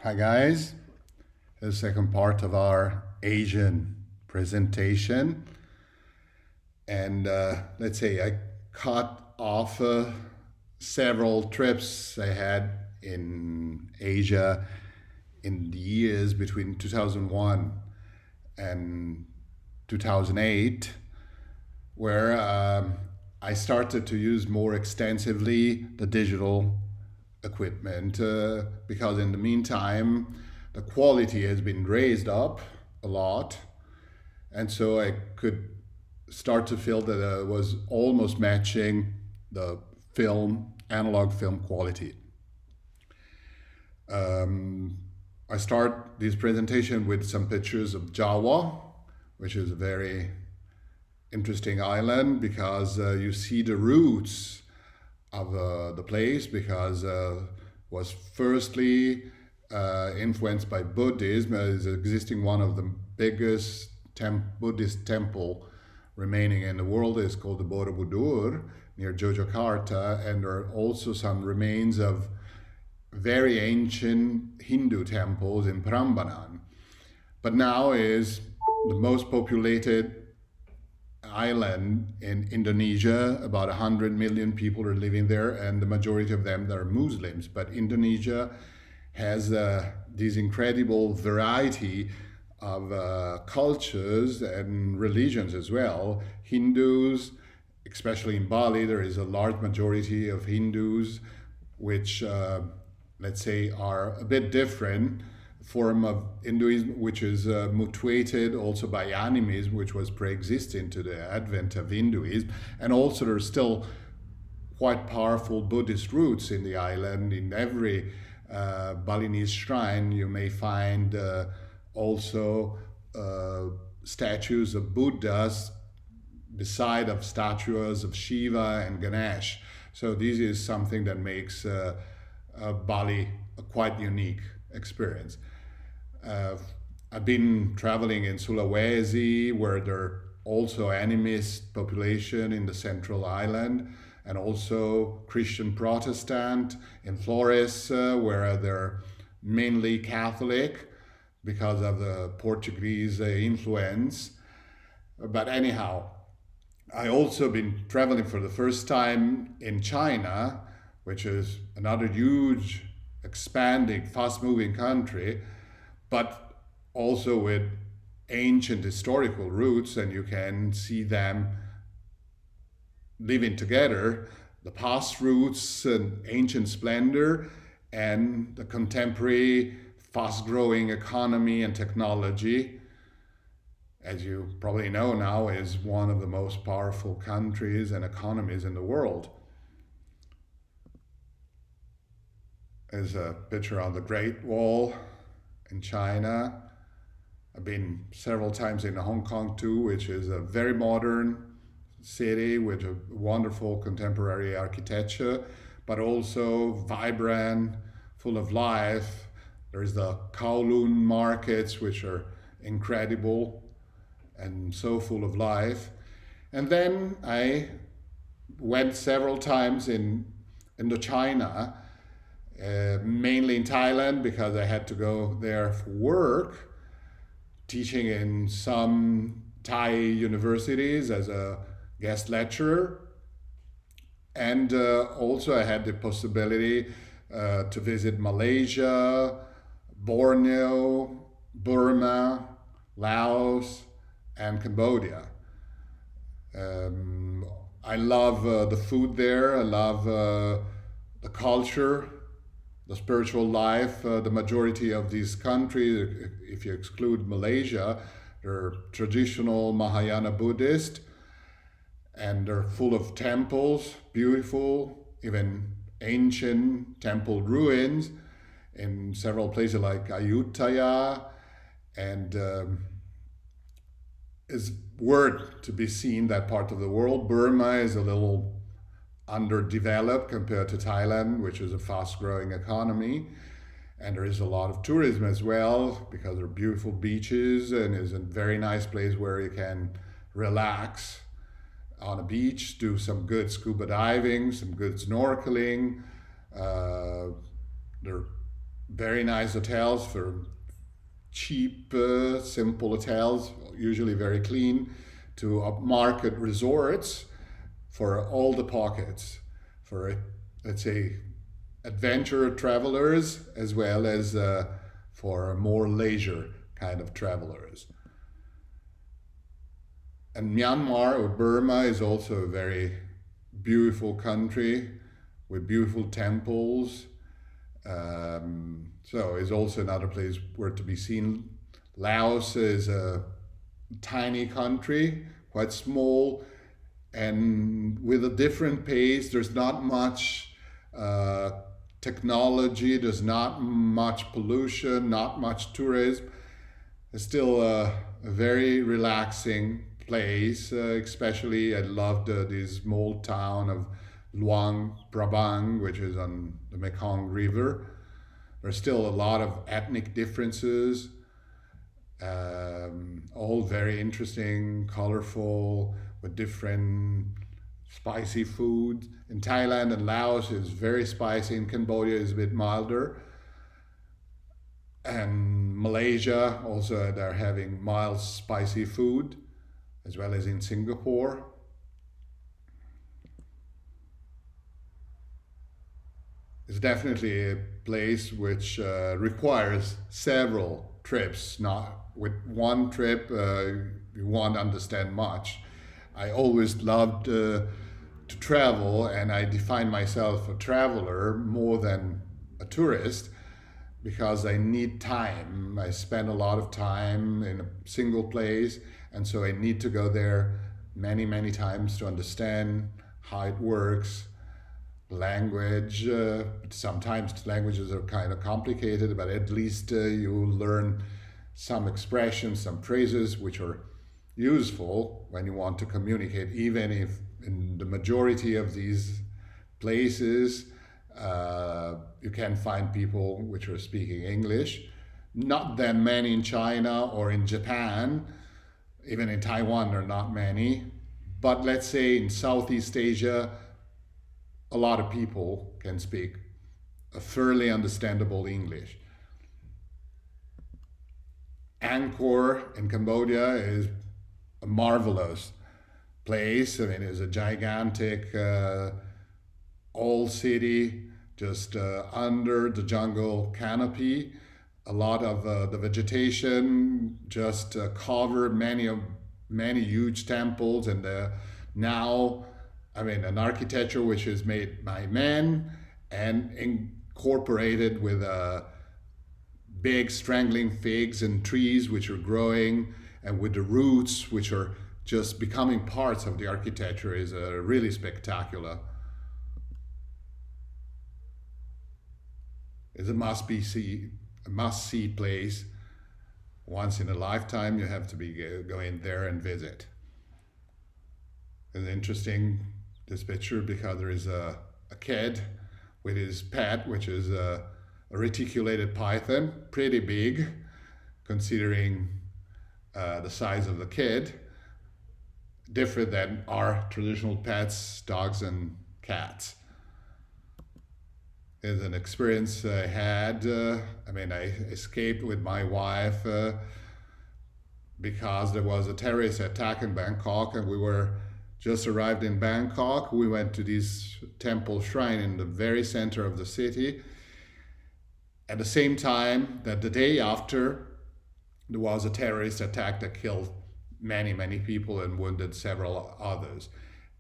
Hi guys, the second part of our Asian presentation. And let's say I cut off several trips I had in Asia in the years between 2001 and 2008, where I started to use more extensively the digital equipment because in the meantime the quality has been raised up a lot, and so I could start to feel that it was almost matching the analog film quality. um, I start this presentation with some pictures of Java, which is a very interesting island because you see the roots of the place, because was firstly influenced by Buddhism, as existing one of the biggest Buddhist temple remaining in the world is called the Borobudur near Yogyakarta, and there are also some remains of very ancient Hindu temples in Prambanan. But now is the most populated island in Indonesia. About 100 million people are living there, and the majority of them are Muslims. But Indonesia has this incredible variety of cultures and religions as well. Hindus, especially in Bali, there is a large majority of Hindus, which, let's say, are a bit different form of Hinduism, which is mutuated also by animism, which was pre-existing to the advent of Hinduism. And also there's still quite powerful Buddhist roots in the island. In every Balinese shrine you may find also statues of Buddhas beside of statues of Shiva and Ganesh. So this is something that makes Bali a quite unique experience. I've been traveling in Sulawesi, where there are also animist population in the central island, and also Christian Protestant in Flores, where they're mainly Catholic because of the Portuguese influence. But anyhow, I also been traveling for the first time in China, which is another huge, expanding, fast-moving country, but also with ancient historical roots, and you can see them living together, the past roots and ancient splendor, and the contemporary fast-growing economy and technology. As you probably know now, is one of the most powerful countries and economies in the world. There's a picture on the Great Wall in China. I've been several times in Hong Kong too, which is a very modern city with a wonderful contemporary architecture, but also vibrant, full of life. There's the Kowloon markets, which are incredible and so full of life. And then I went several times in Indochina, mainly in Thailand because I had to go there for work, teaching in some Thai universities as a guest lecturer. And also I had the possibility to visit Malaysia, Borneo, Burma, Laos, and Cambodia. I love the food there. I love the culture, the spiritual life. The majority of these countries, if you exclude Malaysia, they're traditional Mahayana Buddhist, and they're full of temples, beautiful, even ancient temple ruins in several places like Ayutthaya, and is worth to be seen that part of the world. Burma is a little underdeveloped compared to Thailand, which is a fast-growing economy. And there is a lot of tourism as well because there are beautiful beaches, and is a very nice place where you can relax on a beach, do some good scuba diving, some good snorkeling. There are very nice hotels for cheap, simple hotels, usually very clean, to upmarket resorts for all the pockets, for, let's say, adventure travelers as well as for more leisure kind of travelers. And Myanmar or Burma is also a very beautiful country with beautiful temples. So it's also another place where to be seen. Laos is a tiny country, quite small, and with a different pace. There's not much technology, there's not much pollution, not much tourism. It's still a very relaxing place, especially I loved this small town of Luang Prabang, which is on the Mekong River. There's still a lot of ethnic differences, all very interesting, colorful, with different spicy food. In Thailand and Laos, it's very spicy. In Cambodia, it's a bit milder. And Malaysia, also, they're having mild, spicy food, as well as in Singapore. It's definitely a place which requires several trips. Not with one trip, you won't understand much. I always loved to travel, and I define myself a traveler more than a tourist because I need time. I spend a lot of time in a single place, and so I need to go there many, many times to understand how it works. Language, sometimes languages are kind of complicated, but at least you learn some expressions, some phrases which are useful when you want to communicate, even if in the majority of these places you can find people which are speaking English. Not that many in China or in Japan, even in Taiwan there are not many, but let's say in Southeast Asia, a lot of people can speak a fairly understandable English. Angkor in Cambodia is a marvelous place. I mean, it's a gigantic old city just under the jungle canopy. A lot of the vegetation just covered many huge temples, and now, I mean, an architecture which is made by men and incorporated with big strangling figs and trees which are growing, and with the roots which are just becoming parts of the architecture is really spectacular. It's a must-see place. Once in a lifetime, you have to go in there and visit. It's interesting, this picture, because there is a kid with his pet, which is a reticulated python, pretty big, considering the size of the kid, different than our traditional pets, dogs and cats. It's an experience I had. I escaped with my wife because there was a terrorist attack in Bangkok, and we were just arrived in Bangkok. We went to this temple shrine in the very center of the city. At the same time that the day after, there was a terrorist attack that killed many people and wounded several others.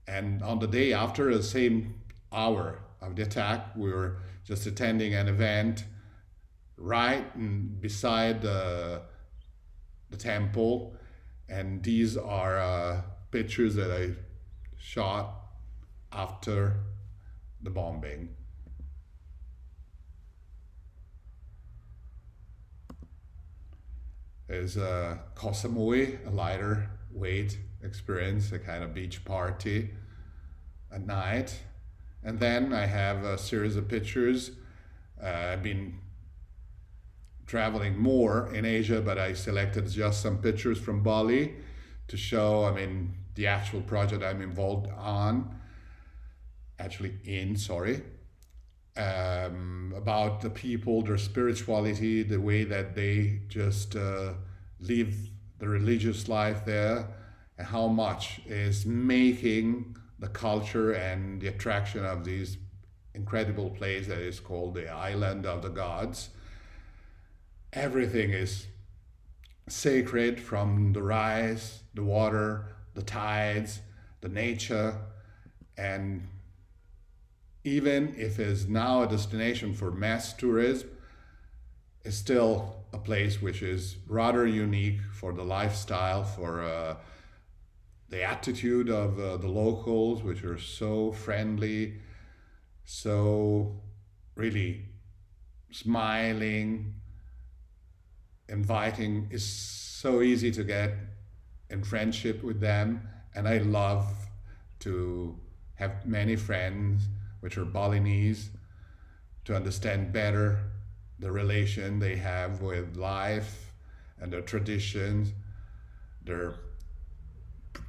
And on the day after, the same hour of the attack, we were just attending an event right beside the temple. And these are pictures that I shot after the bombing. There's a Koh Samui, a lighter weight experience, a kind of beach party at night. And then I have a series of pictures. I've been traveling more in Asia, but I selected just some pictures from Bali to show, the actual project I'm involved in, sorry. about the people, their spirituality, the way that they just live the religious life there, and how much is making the culture and the attraction of this incredible place that is called the Island of the Gods. Everything is sacred, from the rice, the water, the tides, the nature, and even if it's now a destination for mass tourism, it's still a place which is rather unique for the lifestyle, for the attitude of the locals, which are so friendly, so really smiling, inviting. Is so easy to get in friendship with them, and I love to have many friends which are Balinese, to understand better the relation they have with life and their traditions, their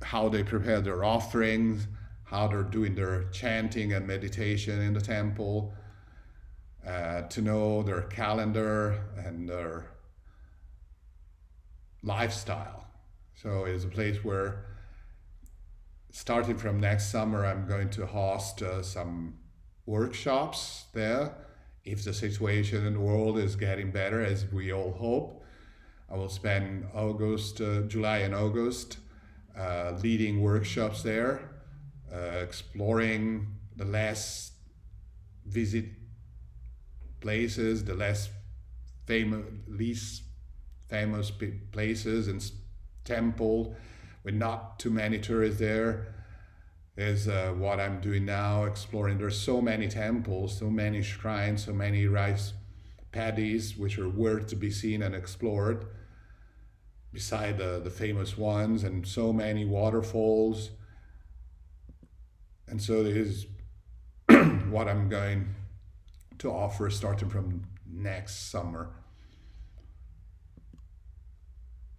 how they prepare their offerings, how they're doing their chanting and meditation in the temple, to know their calendar and their lifestyle. So it's a place where, starting from next summer, I'm going to host some workshops there. If the situation in the world is getting better, as we all hope, I will spend July and August leading workshops there, exploring the less visit places, the least famous places and temple with not too many tourists there. Is what I'm doing now, exploring. There's so many temples, so many shrines, so many rice paddies which are worth to be seen and explored, beside the famous ones, and so many waterfalls. And so this is what I'm going to offer starting from next summer.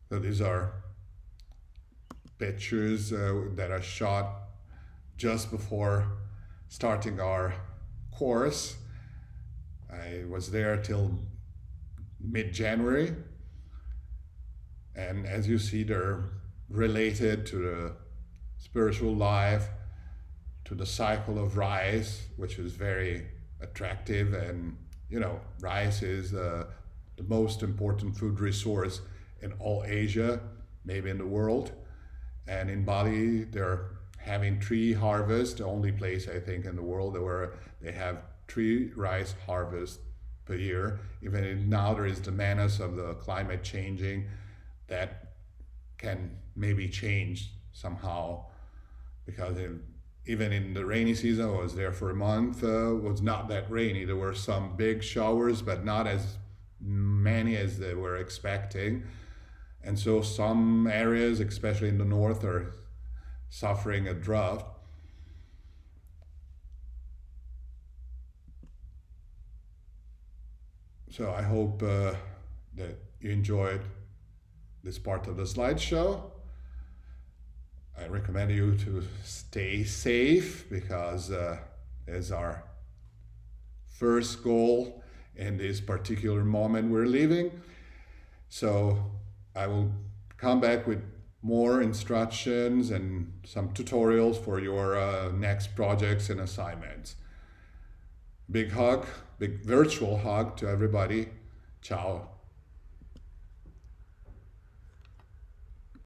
So these are pictures that I shot just before starting our course. I was there till mid-January, and as you see, they're related to the spiritual life, to the cycle of rice, which is very attractive. And rice is the most important food resource in all Asia, maybe in the world. And in Bali, they're having 3 harvests, the only place I think in the world where they have 3 rice harvests per year. Even now there is the menace of the climate changing that can maybe change somehow, because even in the rainy season, I was there for a month, was not that rainy. There were some big showers, but not as many as they were expecting. And so some areas, especially in the north, are suffering a drought. So I hope that you enjoyed this part of the slideshow. I recommend you to stay safe, because it's our first goal in this particular moment we're living. So I will come back with more instructions and some tutorials for your next projects and assignments. Big hug, big virtual hug to everybody. Ciao.